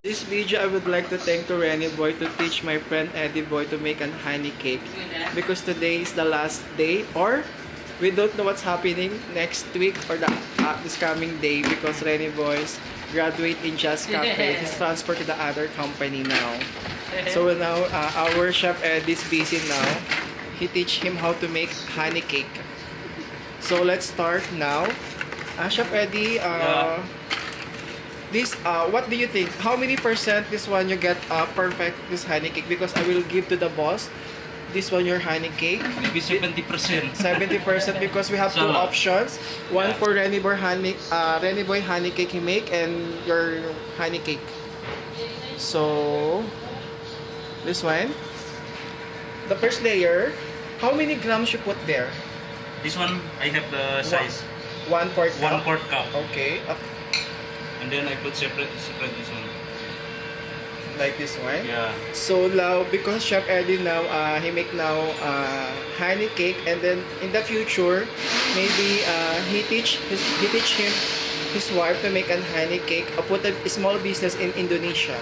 This video, I would like to thank to Reny Boy to teach my friend Edy Boy to make an honey cake. Because today is the last day, or we don't know what's happening next week or this coming day because Reny Boy's graduate in Just Cafe. He's transferred to the other company now. So now, our Chef Edy is busy now. He teach him how to make honey cake. So let's start now. Chef Edy, this what do you think? How many percent this one you get perfect this honey cake? Because I will give to the boss this one your honey cake. Maybe 70%. 70% because we have two options. One for Reny Boy honey cake he make and your honey cake. So this one, the first layer. How many grams you put there? This one I have the size. 1/4 cup. 1/4 cup. Okay. And then I put separate this one. Like this one? Yeah. So now, because Chef Edy now, he make now honey cake, and then in the future, maybe he teach his wife to make a honey cake, put a small business in Indonesia.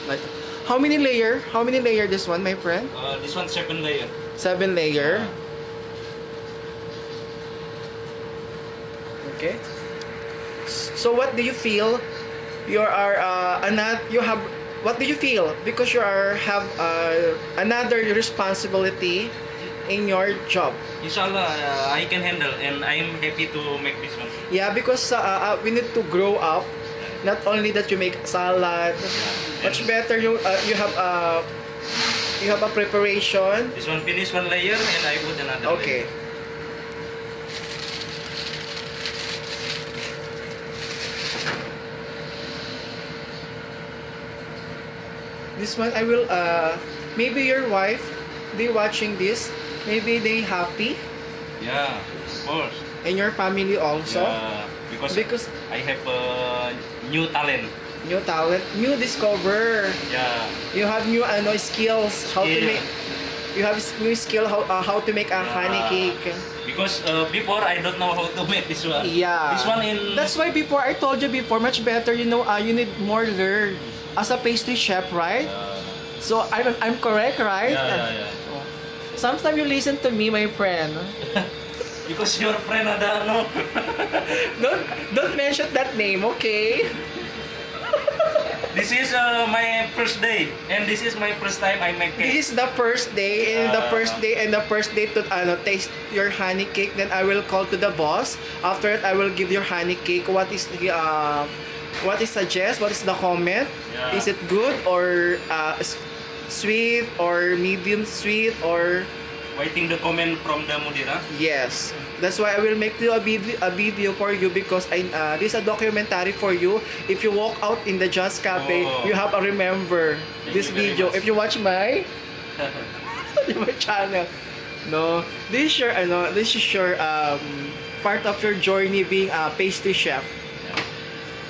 Like, how many layer? How many layer this one, my friend? This one 7 layer. 7 layer. Okay. So what do you feel? You are what do you feel? Because you have another responsibility in your job. Inshallah, I can handle, and I'm happy to make this one. Yeah, because we need to grow up. Not only that you make salad, much better you have a preparation. This one finish 1 layer, and I put another okay. layer. This one I will maybe your wife they watching this, maybe they happy. Yeah, of course. And your family also. Yeah, because I have new talent. New talent, new discover. Yeah. You have new skills how to make. You have new skill how to make a honey cake. Because before I don't know how to make this one. Yeah. This one in. That's why before I told you before much better. You know you need more learn as a pastry chef, right? So I'm correct, right? Yeah. Sometimes you listen to me, my friend. Because your friend ada no. don't mention that name, okay? This is my first day, and this is my first time I make cake. This is the first day, and the first day to taste your honey cake. Then I will call to the boss. After it, I will give your honey cake. What is suggest? What is the comment? Yeah. Is it good or sweet or medium sweet or? Waiting the comment from the mudira. Yes, that's why I will make you a video for you because this is a documentary for you. If you walk out in the Just Cafe, you have to remember this video. If you watch my channel, no, this is your part of your journey being a pastry chef. Yeah.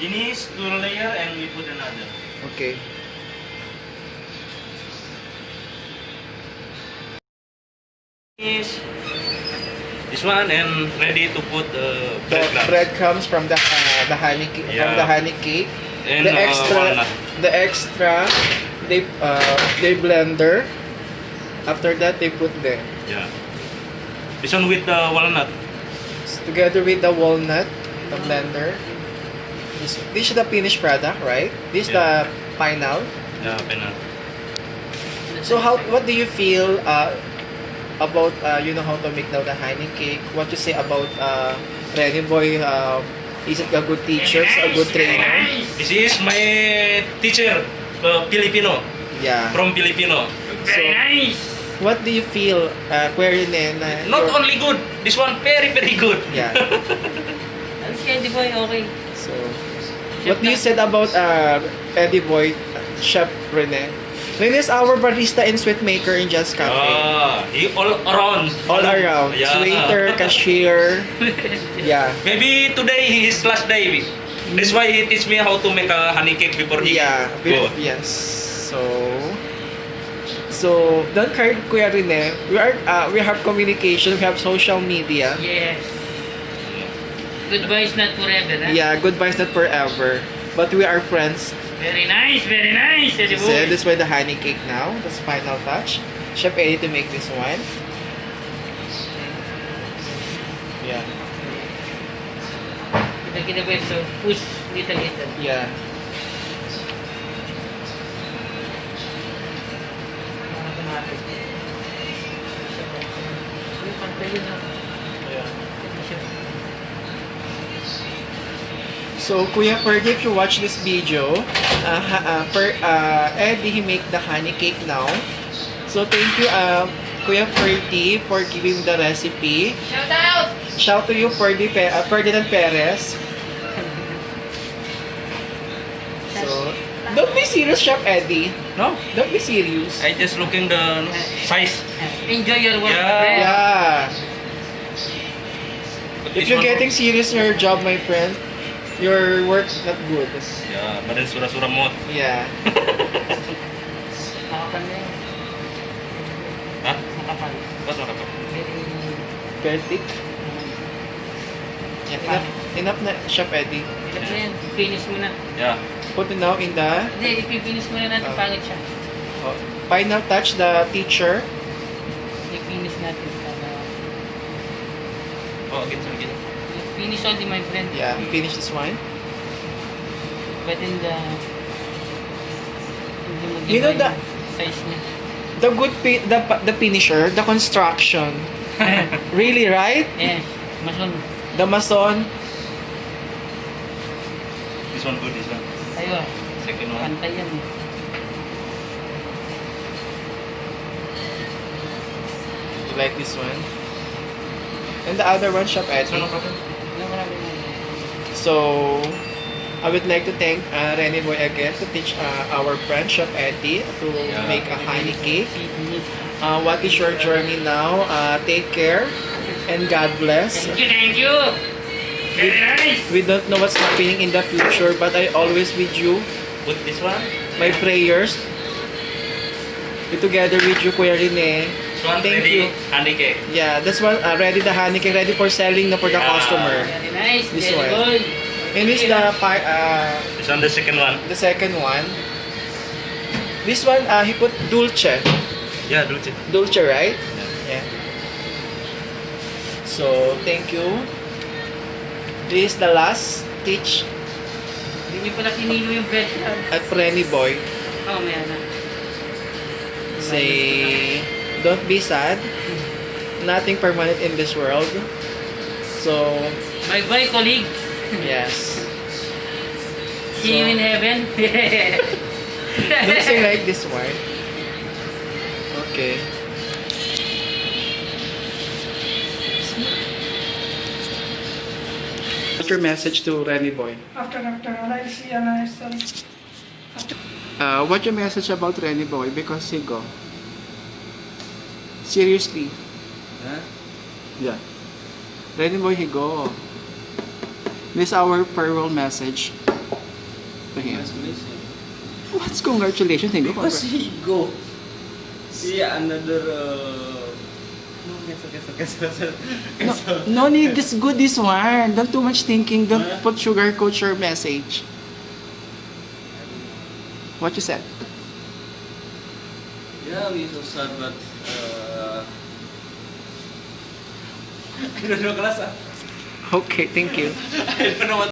Finish 2 layer and we put another. Okay. This one and ready to put breadcrumbs from the honey cake. Yeah. From the honey cake. And The extra they blender. After that they put there. Yeah. This one with the walnut. Together with the walnut, the blender. This is the finished product, right? This is the final. Yeah, final. So what do you feel about you know how to make now the honey cake? What you say about Reny Boy? Is it a good teacher, a good trainer? This is my teacher, Filipino. Yeah. From Filipino. Very nice. What do you feel, Kuya Reny? Not only good, this one very good. Yeah. Edy Boy, okay. So, what do you said about Edy Boy, Chef Reny? Reny is our barista and sweet maker in Just Cafe. He all around. All around. Yeah. Waiter, cashier. Yeah. Maybe today his last day. That's why he teach me how to make a honey cake before he go. Yes. So don't cry, Kuya Reny. We have communication. We have social media. Yes. Goodbye is not forever, huh? Yeah, goodbye is not forever. But we are friends. Very nice, Edy So boy. this way the honey cake now. That's final touch. Chef Edy to make this one. Yeah. Kita boy, so push little. Yeah. Automatic. Yung pantay yun, ah. Yeah. Hindi siya. So, Kuya Ferdy, if you watch this video, Eddie, he make the honey cake now. So, thank you, Kuya Ferdy, for giving the recipe. Shout out! Shout to you, Ferdinand Perez. So, don't be serious, Chef Eddie. No, Don't be serious. I just looking the size. Enjoy your work, Yeah. friend. Yeah. But If this you're one- getting serious in your job, my friend, your work's not good. Yeah, badan surah-surah mo. Yeah. Makapal na yun. Hah? Makapal. Ba't makapal? Very thick. Yeah, enough na, Chef Eddie. Hirap na yan. Finish mo na. Yeah. Put it now in the Hindi, i-finish mo na natin. Pangit siya. final touch, the teacher. I-finish natin. Oh, again, again. Finish only, my friend. Yeah, finish this one. But in the... Hindi mo You know giba the- yung size niya. The good the finisher, the construction. Really, right? Yes. Mason. The mason. This one good, this one. Tayo ah. Second one. Pantay yan eh. You like this one? And the other one, Chef This one, Eddie. no problem. Wala marami na. So, I would like to thank Reny Boy again to teach our friend Chef Edy to Yeah. make a honey cake. What is your journey now? Take care and God bless. Thank you! Very nice! We don't know what's happening in the future, but I always with you. Put this one. My prayers. Be together with you, Kuya Reny. This one Thank ready. you. Honey cake. Yeah, this one ready the honey cake, ready for selling na for the Yeah. customer. Very nice! This Very one. good! And this This one, the second one. the second one. This one he put dulce. Yeah, dulce. Dulce, right? Yeah. Yeah. So, thank you. This is the last teach Hindi niyo pala kinilo yung bread niya. at Reny Boy. Oh, may na. Say, don't be sad. Nothing permanent in this world. So, Bye-bye, colleague! yes. See you in heaven! Don't say like this one. Okay. What's your message to Reny Boy? After I'll see a nice What's your message about Reny Boy? Because he go. Seriously. Huh? Yeah. Reny Boy, he go. This is our farewell message to him. What's congratulations? He go. Because he go. See another. No, No need this good this one. Don't too much thinking. Don't put sugarcoat your message. What you said? Yeah, we so sad, but I don't know, class. Okay, thank you. I don't know what.